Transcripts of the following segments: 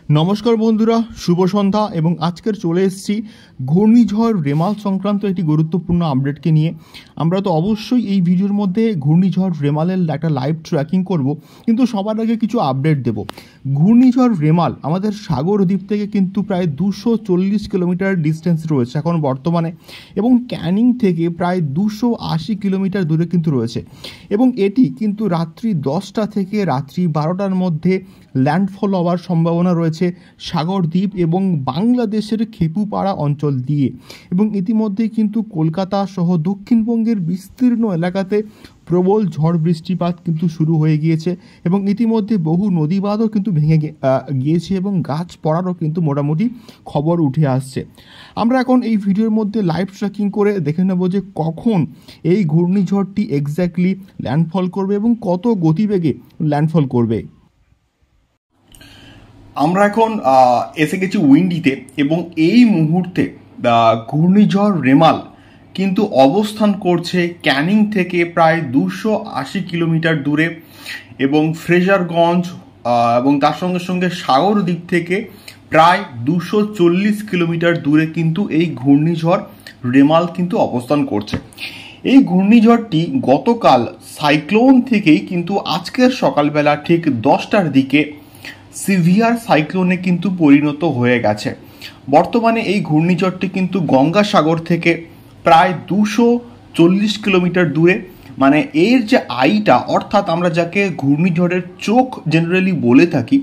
নমস্কার বন্ধুরা, শুভ সন্ধ্যা। এবং আজকের চলে এসেছি ঘূর্ণিঝড় রেমাল সংক্রান্ত একটি গুরুত্বপূর্ণ আপডেটকে নিয়ে। আমরা তো অবশ্যই এই ভিডিওর মধ্যে ঘূর্ণিঝড় রেমালের একটা লাইভ ট্র্যাকিং করব, কিন্তু সবার আগে কিছু আপডেট দেব। ঘূর্ণিঝড় রেমাল আমাদের সাগর দ্বীপ থেকে কিন্তু প্রায় 240 কিলোমিটার ডিস্টেন্স রয়েছে এখন বর্তমানে, এবং ক্যানিং থেকে প্রায় 280 কিলোমিটার দূরে কিন্তু রয়েছে। এবং এটি কিন্তু রাত্রি 10টা থেকে রাত্রি 12টার মধ্যে ল্যান্ডফল হওয়ার সম্ভাবনা রয়েছে সাগর দ্বীপ এবং বাংলাদেশের খেপুপাড়া অঞ্চল দিয়ে। এবং ইতিমধ্যেই কিন্তু কলকাতা সহ দক্ষিণবঙ্গের বিস্তীর্ণ এলাকাতে প্রবল ঝড় বৃষ্টিপাত কিন্তু শুরু হয়ে গিয়েছে, এবং ইতিমধ্যে বহু নদী বাঁধও কিন্তু ভেঙে গিয়েছে এবং গাছ পড়ারও কিন্তু মোটামুটি খবর উঠে আসছে। আমরা এখন এই ভিডিওর মধ্যে লাইভ ট্র্যাকিং করে দেখে নেব যে কখন এই ঘূর্ণিঝড়টি এক্স্যাক্টলি ল্যান্ডফল করবে এবং কত গতিবেগে ল্যান্ডফল করবে। আমরা এখন এসে গেছি উইন্ডিতে, এবং এই মুহূর্তে ঘূর্ণিঝড় রেমাল কিন্তু অবস্থান করছে ক্যানিং থেকে প্রায় 280 কিলোমিটার দূরে, এবং ফ্রেজারগঞ্জ এবং তার সঙ্গে সঙ্গে সাগর দ্বীপ থেকে প্রায় 240 কিলোমিটার দূরে কিন্তু এই ঘূর্ণিঝড় রেমাল কিন্তু অবস্থান করছে। এই ঘূর্ণিঝড়টি গতকাল সাইক্লোন থেকেই কিন্তু আজকের সকালবেলা ঠিক 10টার দিকে সিভিয়ার সাইক্লোনে কিন্তু পরিণত হয়ে গেছে। বর্তমানে এই ঘূর্ণিঝড়টি কিন্তু গঙ্গাসাগর থেকে প্রায় 240 কিলোমিটার দূরে, মানে এর যে আইটা, অর্থাৎ আমরা যাকে ঘূর্ণিঝড়ের চোখ জেনারেলি বলে থাকি,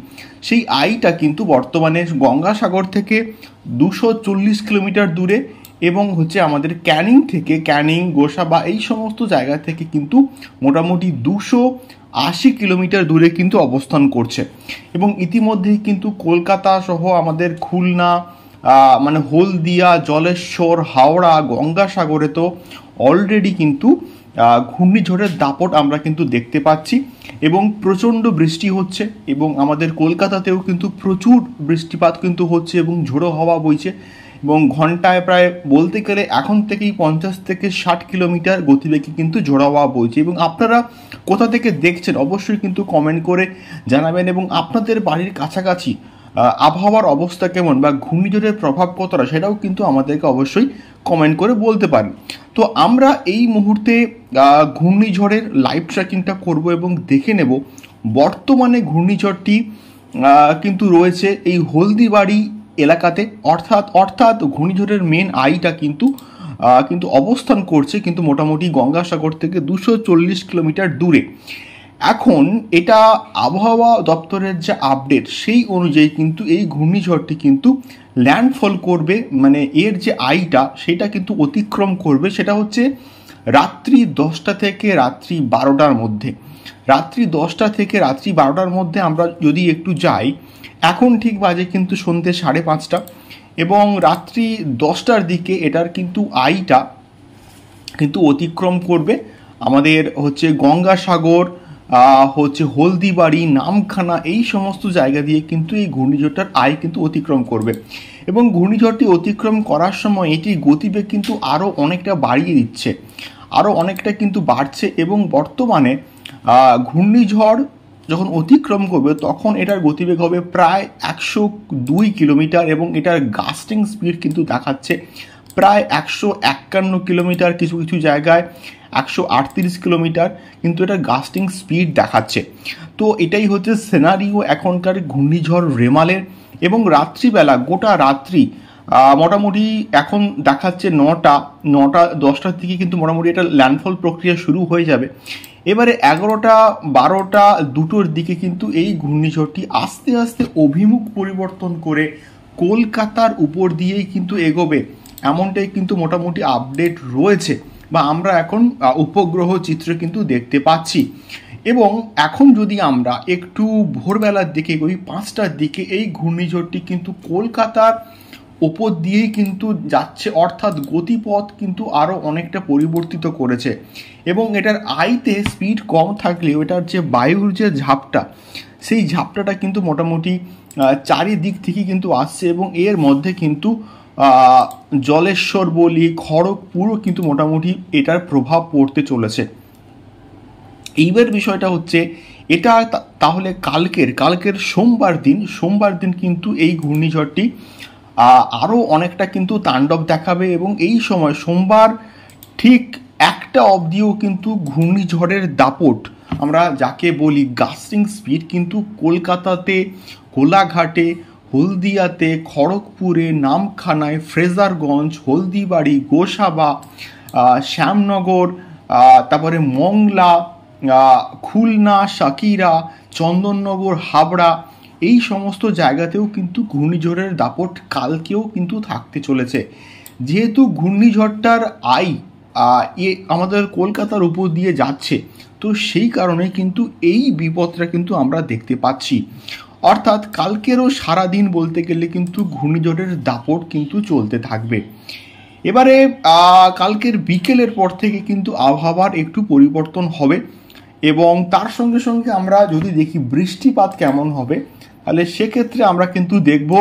সেই আইটা কিন্তু বর্তমানে গঙ্গাসাগর থেকে 240 কিলোমিটার দূরে, এবং আমাদের ক্যানিং থেকে, ক্যানিং গোসাবা এই সমস্ত জায়গা থেকে কিন্তু মোটামুটি 280 কিলোমিটার দূরে কিন্তু অবস্থান করছে। এবং ইতিমধ্যেই কিন্তু কলকাতা সহ আমাদের খুলনা, মানে হলদিয়া, জলেশ্বর, হাওড়া, গঙ্গাসাগরে তো অলরেডি কিন্তু ঘূর্ণিঝড়ের দাপট আমরা কিন্তু দেখতে পাচ্ছি, এবং প্রচণ্ড বৃষ্টি হচ্ছে, এবং আমাদের কলকাতাতেও কিন্তু প্রচুর বৃষ্টিপাত কিন্তু হচ্ছে এবং ঝোড়ো হাওয়া বইছে, এবং ঘন্টায় প্রায় বলতে গেলে এখন থেকেই 50 থেকে 60 কিলোমিটার গতিবেগে কিন্তু ঝোড়ো হাওয়া বইছে। এবং আপনারা কোথা থেকে দেখছেন অবশ্যই কিন্তু কমেন্ট করে জানাবেন, এবং আপনাদের বাড়ির কাছাকাছি আবহাওয়ার অবস্থা কেমন বা ঘূর্ণিঝড়ের প্রভাব কতটা সেটাও কিন্তু আমাদেরকে অবশ্যই কমেন্ট করে বলতে পারেন। তো আমরা এই মুহূর্তে ঘূর্ণিঝড়ের লাইভ ট্র্যাকিংটা করব এবং দেখে নেব বর্তমানে ঘূর্ণিঝড়টি কিন্তু রয়েছে এই হলদিবাড়ি এলাকাতে, অর্থাৎ ঘূর্ণিঝড়ের মেন আইটা কিন্তু অবস্থান করছে কিন্তু মোটামুটি গঙ্গাসাগর থেকে 240 কিলোমিটার দূরে। এখন এটা আবহাওয়া দপ্তরের যে আপডেট সেই অনুযায়ী কিন্তু এই ঘূর্ণিঝড়টি কিন্তু ল্যান্ডফল করবে, মানে এর যে আইটা সেটা কিন্তু অতিক্রম করবে, সেটা হচ্ছে রাত্রি 10টা থেকে রাত্রি 12টার মধ্যে। রাত্রি 10টা থেকে রাত্রি 12টার মধ্যে আমরা যদি একটু যাই, এখন ঠিক বাজে কিন্তু সন্ধ্যে 5:30, এবং রাত্রি 10টার দিকে এটার কিন্তু আইটা কিন্তু অতিক্রম করবে আমাদের গঙ্গাসাগর, হলদিবাড়ি, নামখানা এই সমস্ত জায়গা দিয়ে কিন্তু এই ঘূর্ণিঝড়টার আয় কিন্তু অতিক্রম করবে। এবং ঘূর্ণিঝড়টি অতিক্রম করার সময় এটি গতিবেগ কিন্তু আরও অনেকটা বাড়িয়ে দিচ্ছে, আরও অনেকটা কিন্তু বাড়ছে, এবং বর্তমানে ঘূর্ণিঝড় যখন অতিক্রম করবে তখন এটার গতিবেগ হবে প্রায় 102 কিলোমিটার, এবং এটার গাস্টিং স্পিড কিন্তু দেখাচ্ছে প্রায় 151 কিলোমিটার, কিছু কিছু জায়গায় 138 কিলোমিটার কিন্তু এটা গাস্টিং স্পিড দেখাচ্ছে। তো এটাই হচ্ছে সিনারিও এখনকার ঘূর্ণিঝড় রেমালের। এবং রাত্রিবেলা গোটা রাত্রি মোটামুটি এখন দেখাচ্ছে 9:10টার দিকে কিন্তু মোটামুটি এটা ল্যান্ডফল প্রক্রিয়া শুরু হয়ে যাবে। এবারে 11টা, 12টা, 2টোর দিকে কিন্তু এই ঘূর্ণিঝড়টি আস্তে আস্তে অভিমুখ পরিবর্তন করে কলকাতার উপর দিয়েই কিন্তু এগোবে, এমনটাই কিন্তু মোটামুটি আপডেট রয়েছে, বা আমরা এখন উপগ্রহ চিত্র কিন্তু দেখতে পাচ্ছি। এবং এখন যদি আমরা একটু ভোরবেলার দিকে ওই 5টার দিকে, এই ঘূর্ণিঝড়টি কিন্তু কলকাতার ওপর দিয়েই কিন্তু যাচ্ছে, অর্থাৎ গতিপথ কিন্তু আরও অনেকটা পরিবর্তিত করেছে, এবং এটার আইতে স্পিড কম থাকলেও এটার যে বায়ুর যে ঝাপটা, সেই ঝাপটাটা কিন্তু মোটামুটি চারিদিক থেকে কিন্তু আসছে, এবং এর মধ্যে কিন্তু জলেশ্বর বলি, খড়গপুরও কিন্তু মোটামুটি এটার প্রভাব পড়তে চলেছে। এইবার বিষয়টা হচ্ছে এটা তাহলে কালকের সোমবার দিন কিন্তু এই ঘূর্ণিঝড়টি আরও অনেকটা কিন্তু তাণ্ডব দেখাবে এবং এই সময় সোমবার ঠিক 1টা অবধিও কিন্তু ঘূর্ণিঝড়ের দাপট, আমরা যাকে বলি গাস্টিং স্পিড, কিন্তু কলকাতাতে, কোলাঘাটে, হলদিয়াতে, খড়গপুরে, নামখানায়, ফ্রেজারগঞ্জ, হলদিবাড়ি, গোসাবা, শ্যামনগর, তারপরে মংলা, খুলনা, সাকিরা, চন্দননগর, হাবড়া, এই সমস্ত জায়গাতেও কিন্তু ঘূর্ণিঝড়ের দাপট কালকেও কিন্তু থাকতে চলেছে। যেহেতু ঘূর্ণিঝড়টার আমাদের কলকাতার উপর দিয়ে যাচ্ছে, তো সেই কারণে কিন্তু এই বিপদটা কিন্তু আমরা দেখতে পাচ্ছি। অর্থাৎ কালকেরও সারাদিন বলতে গেলে কিন্তু ঘূর্ণিঝড়ের দাপট কিন্তু চলতে থাকবে। এবারে কালকের বিকেলের পর থেকে কিন্তু আবহাওয়ার একটু পরিবর্তন হবে এবং তার সঙ্গে সঙ্গে আমরা যদি দেখি বৃষ্টিপাত কেমন হবে, তাহলে সেক্ষেত্রে আমরা কিন্তু দেখব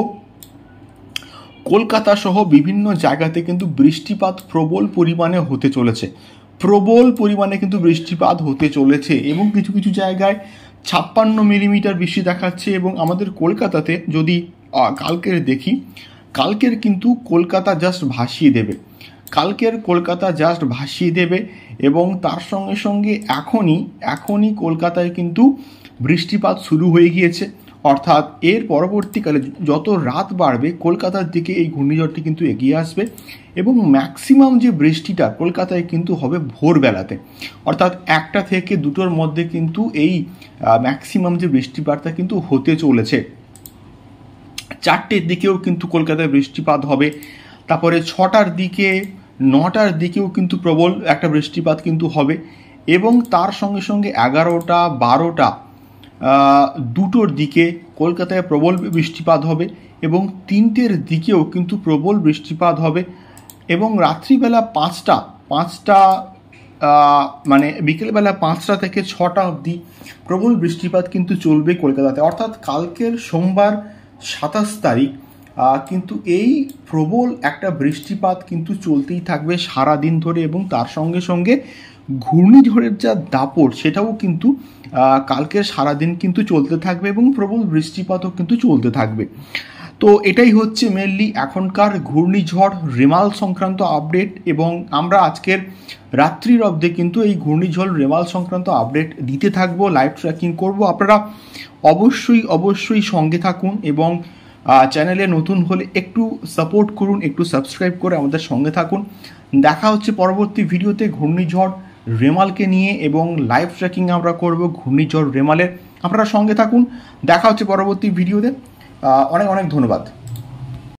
কলকাতা সহ বিভিন্ন জায়গাতে কিন্তু বৃষ্টিপাত প্রবল পরিমাণে হতে চলেছে, কিন্তু বৃষ্টিপাত হতে চলেছে এবং কিছু কিছু জায়গায় 56 মিলিমিটার বৃষ্টি দেখাচ্ছে। এবং আমাদের কলকাতাতে যদি কালকের দেখি, কালকের কিন্তু কলকাতা জাস্ট ভাসিয়ে দেবে এবং তার সঙ্গে সঙ্গে এখনই কলকাতায় কিন্তু বৃষ্টিপাত শুরু হয়ে গিয়েছে। অর্থাৎ এর পরবর্তীকালে যত রাত বাড়বে কলকাতার দিকে এই ঘূর্ণিঝড়টি কিন্তু এগিয়ে আসবে এবং ম্যাক্সিমাম যে বৃষ্টিটা কলকাতায় কিন্তু হবে ভোরবেলাতে, অর্থাৎ 1টা থেকে 2টোর মধ্যে কিন্তু এই ম্যাক্সিমাম যে বৃষ্টিপাতটা কিন্তু হতে চলেছে। 4টের দিকেও কিন্তু কলকাতায় বৃষ্টিপাত হবে, তারপরে 6টার দিকে, 9টার দিকেও কিন্তু প্রবল একটা বৃষ্টিপাত কিন্তু হবে এবং তার সঙ্গে সঙ্গে 11টা, 12টা, 2টোর দিকে কলকাতায় প্রবল বৃষ্টিপাত হবে এবং 3টের দিকেও কিন্তু প্রবল বৃষ্টিপাত হবে এবং রাত্রিবেলা 5টা মানে বিকেলবেলা 5টা থেকে 6টা অবধি প্রবল বৃষ্টিপাত কিন্তু চলবে কলকাতাতে। অর্থাৎ কালকের সোমবার 27 তারিখ কিন্তু এই প্রবল একটা বৃষ্টিপাত কিন্তু চলতেই থাকবে সারাদিন ধরে এবং তার সঙ্গে সঙ্গে ঘূর্ণিঝড়ের যা দাপট সেটাও কিন্তু কালকের সারাদিন কিন্তু চলতে থাকবে এবং প্রবল বৃষ্টিপাতও কিন্তু চলতে থাকবে। তো এটাই হচ্ছে মেনলি এখনকার ঘূর্ণিঝড় রেমাল সংক্রান্ত আপডেট এবং আমরা আজকের রাত্রির অবধি কিন্তু এই ঘূর্ণিঝড় রেমাল সংক্রান্ত আপডেট দিতে থাকবো, লাইভ ট্র্যাকিং করব। আপনারা অবশ্যই সঙ্গে থাকুন এবং চ্যানেলে নতুন হলে একটু সাপোর্ট করুন, একটু সাবস্ক্রাইব করে আমাদের সঙ্গে থাকুন। দেখা হচ্ছে পরবর্তী ভিডিওতে ঘূর্ণিঝড় রেমালকে নিয়ে এবং লাইভ ট্র্যাকিং আমরা করব ঘূর্ণিঝড় রেমালের। আপনারা সঙ্গে থাকুন, দেখা হচ্ছে পরবর্তী ভিডিওতে। অনেক ধন্যবাদ।